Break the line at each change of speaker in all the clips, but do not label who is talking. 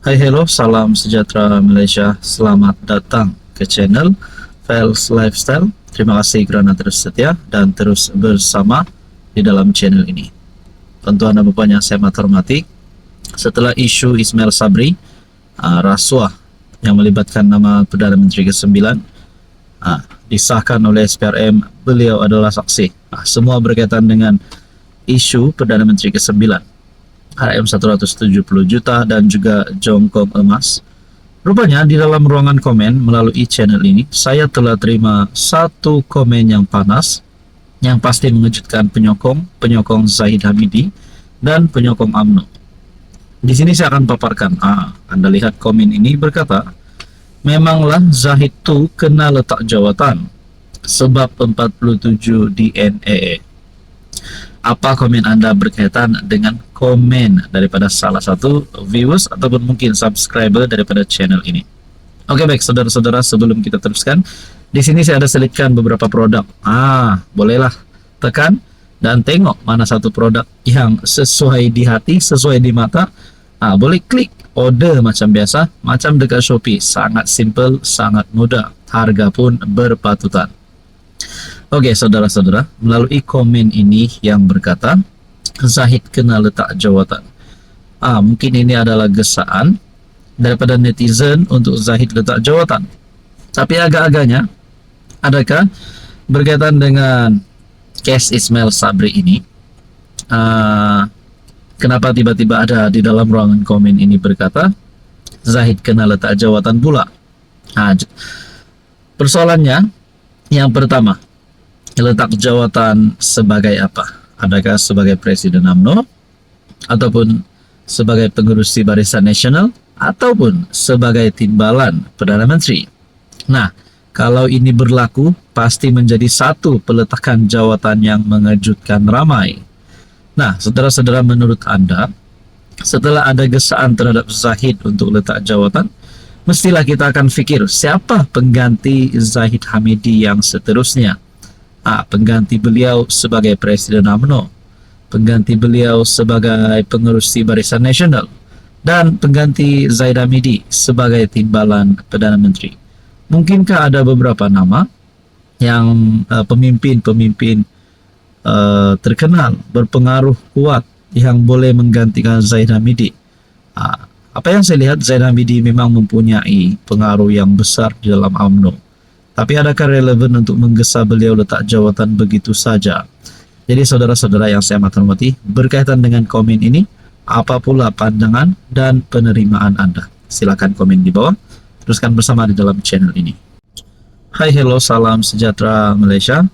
Hai hello, salam sejahtera Malaysia. Selamat datang ke channel Fels Lifestyle. Terima kasih kerana terus setia dan terus bersama di dalam channel ini. Tuan-tuan dan puan yang saya hormati, setelah isu Ismail Sabri, rasuah yang melibatkan nama Perdana Menteri ke-9 disahkan oleh SPRM, beliau adalah saksi. Semua berkaitan dengan isu Perdana Menteri ke-9, RM 170 juta dan juga jongkok emas. Rupanya di dalam ruangan komen melalui channel ini, saya telah terima satu komen yang panas, yang pasti mengejutkan penyokong Zahid Hamidi dan penyokong UMNO. Di sini saya akan paparkan. Anda lihat komen ini berkata, memanglah Zahid tu kena letak jawatan sebab 47 DNA. Apa komen Anda berkaitan dengan komen daripada salah satu viewers ataupun mungkin subscriber daripada channel ini? Oke, baik saudara-saudara, sebelum kita teruskan, di sini saya ada selitkan beberapa produk. Bolehlah tekan dan tengok mana satu produk yang sesuai di hati, sesuai di mata. Boleh klik order macam biasa, macam dekat Shopee. Sangat simple, sangat mudah, harga pun berpatutan. Oke, saudara-saudara, melalui komen ini yang berkata Zahid kena letak jawatan. Mungkin ini adalah gesaan daripada netizen untuk Zahid letak jawatan. Tapi agak-agaknya, adakah berkaitan dengan kes Ismail Sabri ini? Kenapa tiba-tiba ada di dalam ruangan komen ini berkata Zahid kena letak jawatan pula? Persoalannya, yang pertama, letak jawatan sebagai apa? Adakah sebagai Presiden UMNO, ataupun sebagai pengerusi Barisan Nasional, ataupun sebagai timbalan Perdana Menteri? Kalau ini berlaku, pasti menjadi satu peletakan jawatan yang mengejutkan ramai. Saudara-saudara, menurut Anda, setelah ada gesaan terhadap Zahid untuk letak jawatan, mestilah kita akan fikir siapa pengganti Zahid Hamidi yang seterusnya. Pengganti beliau sebagai Presiden UMNO, pengganti beliau sebagai pengerusi Barisan Nasional, dan pengganti Zahid Hamidi sebagai timbalan Perdana Menteri. Mungkinkah ada beberapa nama yang pemimpin-pemimpin terkenal, berpengaruh kuat yang boleh menggantikan Zahid Hamidi? Apa yang saya lihat, Zahid Hamidi memang mempunyai pengaruh yang besar di dalam UMNO. Tapi adakah relevan untuk menggesa beliau letak jawatan begitu saja? Jadi saudara-saudara yang saya hormati, berkaitan dengan komen ini, apa pula pandangan dan penerimaan Anda? Silakan komen di bawah, teruskan bersama di dalam channel ini. Hai hello, salam sejahtera Malaysia.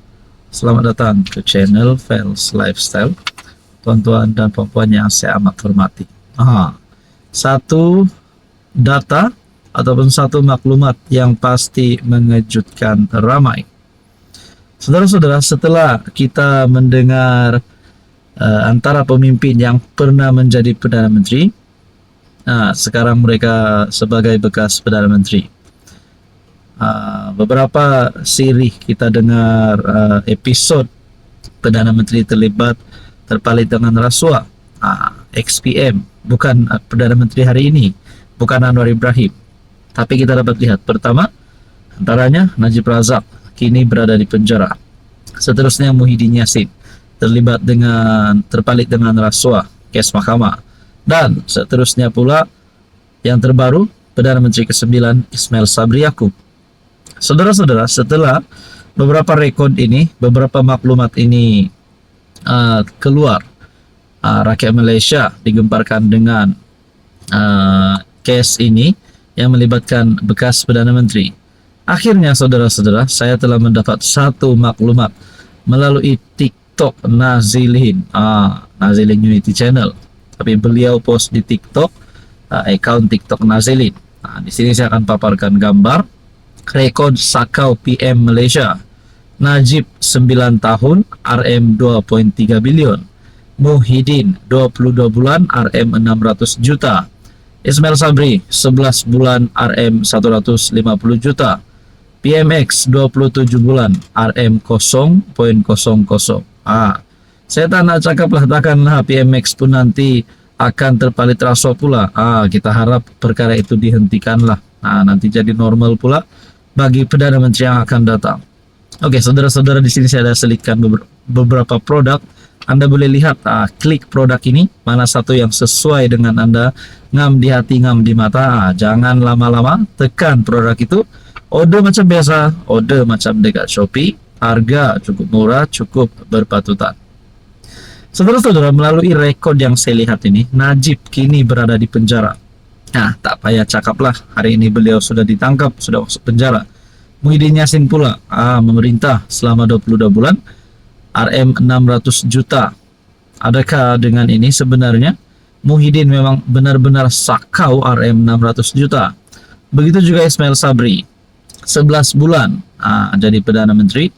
Selamat datang ke channel Fels Lifestyle. Tuan-tuan dan puan-puan yang saya amat hormati. Satu data ataupun satu maklumat yang pasti mengejutkan ramai. Saudara-saudara, setelah kita mendengar antara pemimpin yang pernah menjadi Perdana Menteri, sekarang mereka sebagai bekas Perdana Menteri. Beberapa sirih kita dengar episod Perdana Menteri terpalit dengan rasuah. XPM, bukan Perdana Menteri hari ini, bukan Anwar Ibrahim. Tapi kita dapat lihat, pertama, antaranya Najib Razak kini berada di penjara. Seterusnya Muhyiddin Yassin terpalit dengan rasuah, kes mahkamah. Dan seterusnya pula yang terbaru, Perdana Menteri ke-9 Ismail Sabri Yaakob. Saudara-saudara, setelah beberapa rekod ini, beberapa maklumat ini keluar, rakyat Malaysia digemparkan dengan kes ini yang melibatkan bekas Perdana Menteri. Akhirnya saudara-saudara, saya telah mendapat satu maklumat melalui TikTok Nazilin, Nazilin Unity Channel. Tapi beliau post di TikTok, account TikTok Nazilin. Di sini saya akan paparkan gambar rekod Sakau PM Malaysia. Najib 9 tahun, RM 2.3 bilion. Muhyiddin 22 bulan, RM 600 juta. Ismail Sabri 11 bulan, RM 150 juta. PMX 27 bulan, RM 0.00. Saya tak nak cakap lah, takkanlah PMX pun nanti akan terpalit rasuah pula. Kita harap perkara itu dihentikanlah. Nanti jadi normal pula bagi Perdana Menteri yang akan datang. Oke, saudara-saudara, di sini saya ada selipkan beberapa produk. Anda boleh lihat, klik produk ini, mana satu yang sesuai dengan Anda, ngam di hati, ngam di mata. Jangan lama-lama, tekan produk itu. Order macam biasa, order macam dekat Shopee, harga cukup murah, cukup berpatutan. Saudara-saudara, melalui rekod yang saya lihat ini, Najib kini berada di penjara. Tak payah cakaplah, hari ini beliau sudah ditangkap, sudah masuk penjara. Muhyiddin Yassin pula memerintah selama 22 bulan RM 600 juta. Adakah dengan ini sebenarnya Muhyiddin memang benar-benar sakau RM 600 juta? Begitu juga Ismail Sabri, 11 bulan jadi Perdana Menteri.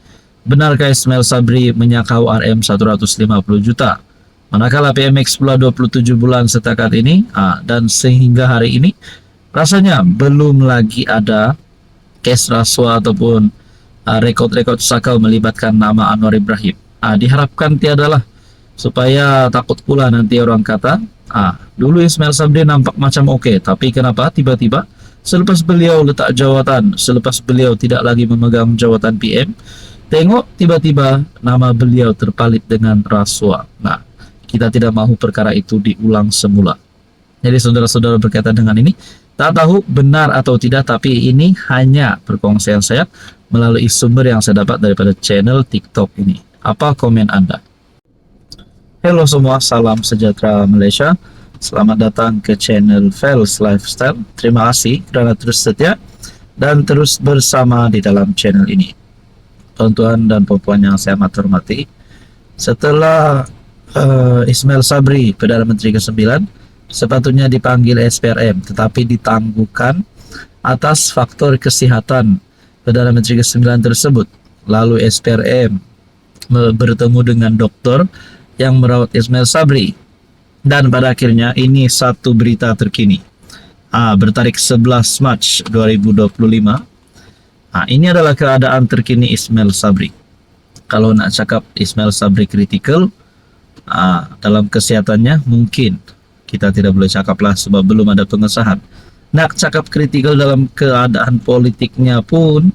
Benarkah Ismail Sabri menyakau RM 150 juta? Manakala PMX pula 27 bulan setakat ini, dan sehingga hari ini rasanya belum lagi ada kes rasuah ataupun rekod-rekod sakau melibatkan nama Anwar Ibrahim. Diharapkan tiadalah, supaya takut pula nanti orang kata, dulu Ismail Sabri nampak macam oke, tapi kenapa tiba-tiba selepas beliau letak jawatan, selepas beliau tidak lagi memegang jawatan PM, tengok tiba-tiba nama beliau terpalit dengan rasuah. Kita tidak mahu perkara itu diulang semula. Jadi saudara-saudara, berkaitan dengan ini, tak tahu benar atau tidak, tapi ini hanya perkongsian saya melalui sumber yang saya dapat daripada channel TikTok ini. Apa komen Anda? Halo semua, salam sejahtera Malaysia. Selamat datang ke channel Fels Lifestyle. Terima kasih kerana terus setia dan terus bersama di dalam channel ini. Tuan-tuan dan puan-puan yang saya amat hormati, setelah Ismail Sabri, Perdana Menteri ke-9, sepatutnya dipanggil SPRM, tetapi ditangguhkan atas faktor kesihatan Perdana Menteri ke-9 tersebut. Lalu SPRM bertemu dengan dokter yang merawat Ismail Sabri, dan pada akhirnya ini satu berita terkini, bertarik 11 Mac 2025. Ini adalah keadaan terkini Ismail Sabri. Kalau nak cakap Ismail Sabri kritikal dalam kesehatannya, mungkin kita tidak boleh cakaplah sebab belum ada pengesahan. Nak cakap kritikal dalam keadaan politiknya pun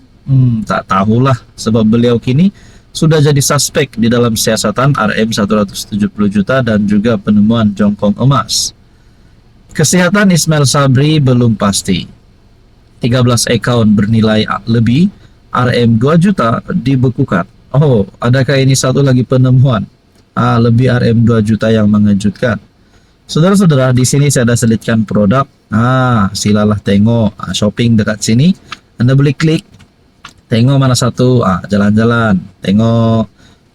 tak tahulah, sebab beliau kini sudah jadi suspek di dalam siasatan RM 170 juta dan juga penemuan jongkong emas. Kesehatan Ismail Sabri belum pasti. 13 akaun bernilai lebih RM 2 juta dibekukan. Adakah ini satu lagi penemuan lebih RM 2 juta yang mengejutkan? Saudara-saudara, di sini saya ada selitkan produk. Silalah tengok, shopping dekat sini. Anda boleh klik, tengok mana satu, jalan-jalan, tengok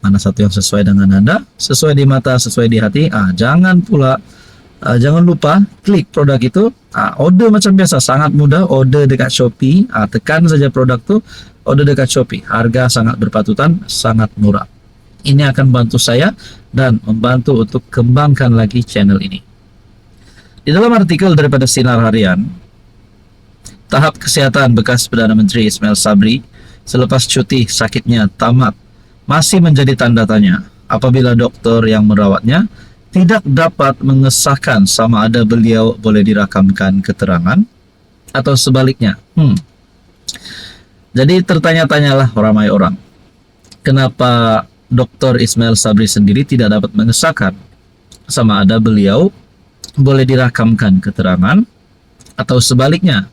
mana satu yang sesuai dengan Anda, sesuai di mata, sesuai di hati. Jangan lupa klik produk itu. Order macam biasa, sangat mudah. Order dekat Shopee, tekan saja produk tu, order dekat Shopee. Harga sangat berpatutan, sangat murah. Ini akan bantu saya dan membantu untuk kembangkan lagi channel ini. Di dalam artikel daripada Sinar Harian, tahap kesihatan bekas Perdana Menteri Ismail Sabri selepas cuti sakitnya tamat masih menjadi tanda tanya apabila doktor yang merawatnya tidak dapat mengesahkan sama ada beliau boleh dirakamkan keterangan atau sebaliknya. Jadi tertanya-tanyalah ramai orang, kenapa Dr. Ismail Sabri sendiri tidak dapat mengesahkan sama ada beliau boleh dirakamkan keterangan atau sebaliknya,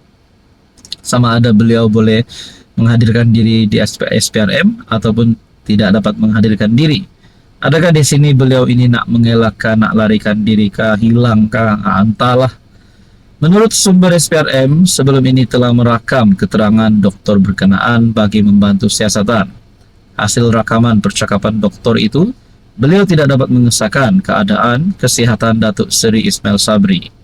sama ada beliau boleh menghadirkan diri di SPRM ataupun tidak dapat menghadirkan diri. Adakah di sini beliau ini nak mengelakkan, nak larikan diri kah, hilang kah? Entahlah. Menurut sumber SPRM, sebelum ini telah merakam keterangan doktor berkenaan bagi membantu siasatan. Hasil rakaman percakapan doktor itu, beliau tidak dapat mengesahkan keadaan kesihatan Datuk Seri Ismail Sabri.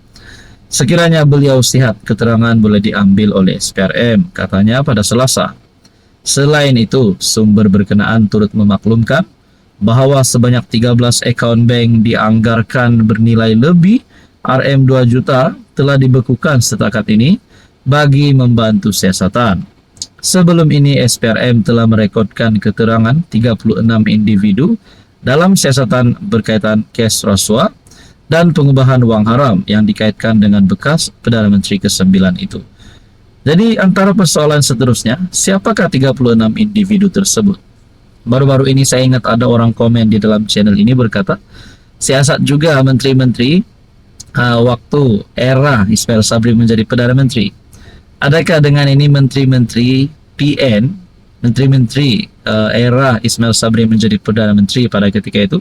Sekiranya beliau sihat, keterangan boleh diambil oleh SPRM, katanya pada Selasa. Selain itu, sumber berkenaan turut memaklumkan bahawa sebanyak 13 akaun bank dianggarkan bernilai lebih RM 2 juta telah dibekukan setakat ini bagi membantu siasatan. Sebelum ini SPRM telah merekodkan keterangan 36 individu dalam siasatan berkaitan kes rasuah dan pengubahan uang haram yang dikaitkan dengan bekas Perdana Menteri ke-9 itu. Jadi antara persoalan seterusnya, siapakah 36 individu tersebut? Baru-baru ini saya ingat ada orang komen di dalam channel ini berkata, siasat juga menteri-menteri waktu era Ismail Sabri menjadi Perdana Menteri. Adakah dengan ini menteri-menteri PN, menteri-menteri era Ismail Sabri menjadi Perdana Menteri pada ketika itu,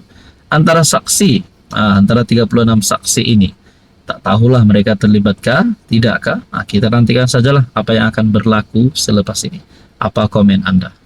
antara saksi, antara 36 saksi ini, tak tahulah mereka terlibatkah, tidakkah? Kita nantikan sajalah apa yang akan berlaku selepas ini. Apa komen Anda?